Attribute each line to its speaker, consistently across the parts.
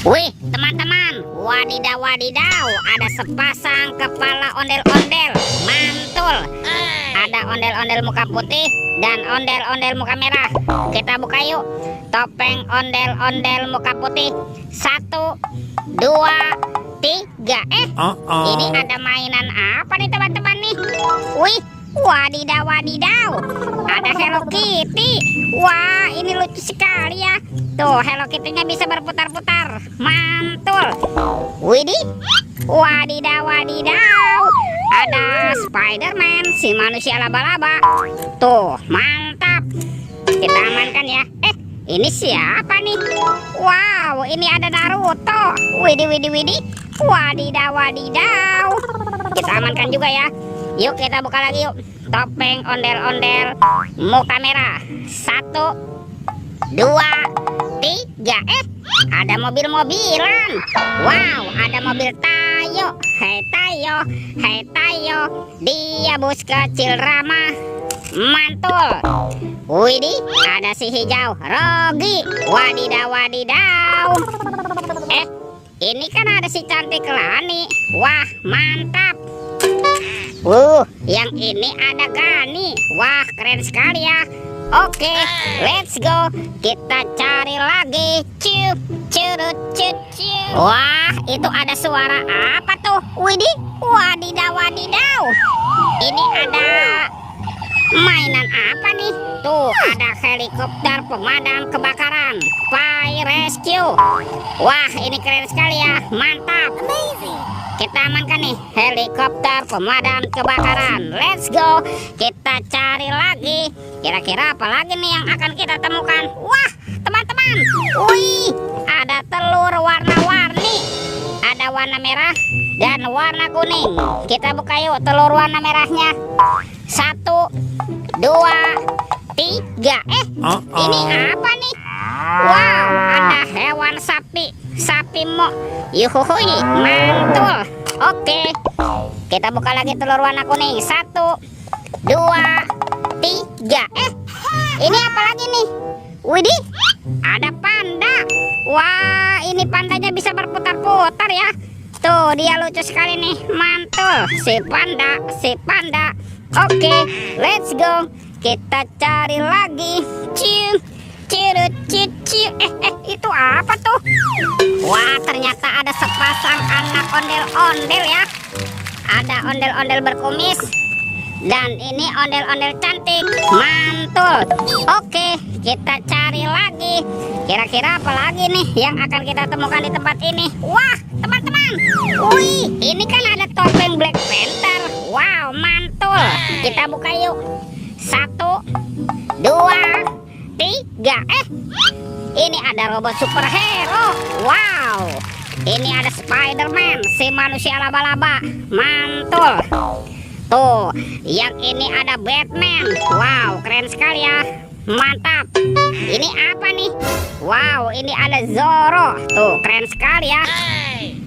Speaker 1: Wih, teman-teman, wadidaw wadidaw, ada sepasang kepala ondel-ondel, mantul. Ada ondel-ondel muka putih dan ondel-ondel muka merah. Kita buka yuk. Topeng ondel-ondel muka putih. 1, 2, 3. Ini ada mainan apa nih teman-teman nih? Wih, wadidaw wadidaw, ada Hello Kitty. Wah, ini lucu sekali ya. Tuh, Hello Kitty-nya bisa berputar-putar. Mantul. Widih, wadidaw wadidaw, ada Spider-Man, si manusia laba-laba. Tuh, mantap. Kita amankan ya. Ini siapa nih? Wow, ini ada Naruto. Widih widih widih, wadidaw wadidaw. Kita amankan juga ya. Yuk kita buka lagi yuk. Topeng ondel-ondel muka merah. 1, 2, 3. Ada mobil-mobilan. Wow, ada mobil Tayo. Hei Tayo, hei Tayo, dia bus kecil ramah. Mantul. Widih, ada si hijau Rogi. Wadidaw wadidaw. Ini kan ada si cantik Lani. Wah, mantap. Yang ini ada Gani. Wah, keren sekali ya. Oke, let's go. Kita cari lagi. Cup, curut, cut, cup. Wah, itu ada suara apa tuh? Widih, wadidaw wadidaw. Ini ada mainan apa nih? Tuh, ada helikopter pemadam kebakaran, fire rescue. Wah, ini keren sekali ya. Mantap. Amazing. Kita amankan nih helikopter pemadam kebakaran. Let's go. Kita cari lagi. Kira-kira apa lagi nih yang akan kita temukan? Wah, teman-teman. Wih, ada telur warna-warni. Ada warna merah dan warna kuning. Kita buka yuk telur warna merahnya. 1, 2, 3. Ini apa nih? Wow, ada hewan sapi. Sapi mo. Yuhuhui, mantul. Oke, kita buka lagi telur warna kuning. 1, 2, 3. Ini apa lagi nih? Widih, ada panda. Wah, ini pandanya bisa berputar-putar ya. Tuh, dia lucu sekali nih. Mantul, si panda, si panda. Oke, let's go. Kita cari lagi. Cium, cirut, ciu. Itu apa tuh? Wah, ternyata ada sepasang anak ondel-ondel ya. Ada ondel-ondel berkumis. Dan ini ondel-ondel cantik. Mantul. Oke, kita cari lagi. Kira-kira apa lagi nih yang akan kita temukan di tempat ini? Wah, teman-teman. Wih, ini kan ada topeng Black Panther. Wow, mantul. Kita buka yuk. 1, 2, 3. Ini ada robot superhero. Wow, ini ada Spider-Man, si manusia laba-laba. Mantul. Tuh, yang ini ada Batman. Wow, keren sekali ya. Mantap. Ini apa nih? Wow, ini ada Zoro. Tuh, keren sekali ya.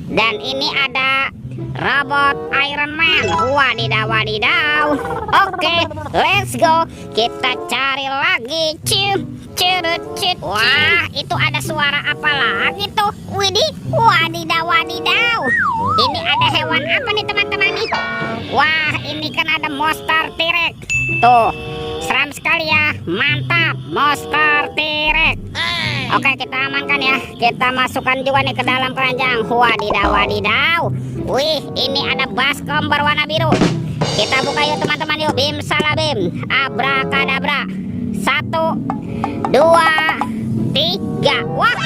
Speaker 1: Dan ini ada robot Iron Man. Wadidaw wadidaw. Oke, let's go. Kita cari lagi. Curut. Wah, itu ada suara apa lagi tuh? Widih, wadidaw wadidaw. Ini ada hewan apa nih teman-teman nih? Wah, ini kan ada monster T-Rex. Tuh, seram sekali ya. Mantap, monster T-Rex. Oke, kita amankan ya. Kita masukkan juga nih ke dalam keranjang. Wadidaw wadidaw. Wih, ini ada baskom berwarna biru. Kita buka yuk teman-teman yuk. Bim salabim, abrakadabra. 1, 2, 3. Wah,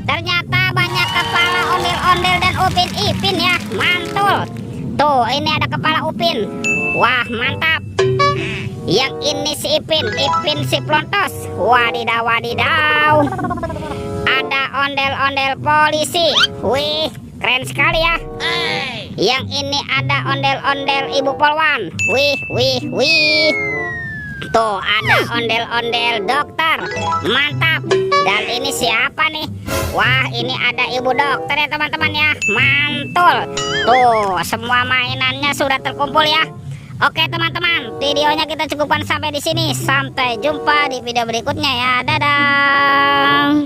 Speaker 1: ternyata banyak kepala ondel-ondel dan Upin Ipin ya. Mantul. Tuh, ini ada kepala Upin. Wah, mantap. Yang ini si Ipin si Plontos. Wadidaw wadidaw. Ada ondel-ondel polisi. Wih, keren sekali ya. Yang ini ada ondel-ondel Ibu Polwan. Wih. Tuh, ada ondel-ondel dokter. Mantap. Dan ini siapa nih? Wah, ini ada Ibu dokter ya teman-teman ya. Mantul. Tuh, semua mainannya sudah terkumpul ya. Oke teman-teman, videonya kita cukupkan sampai di sini. Sampai jumpa di video berikutnya ya. Dadah.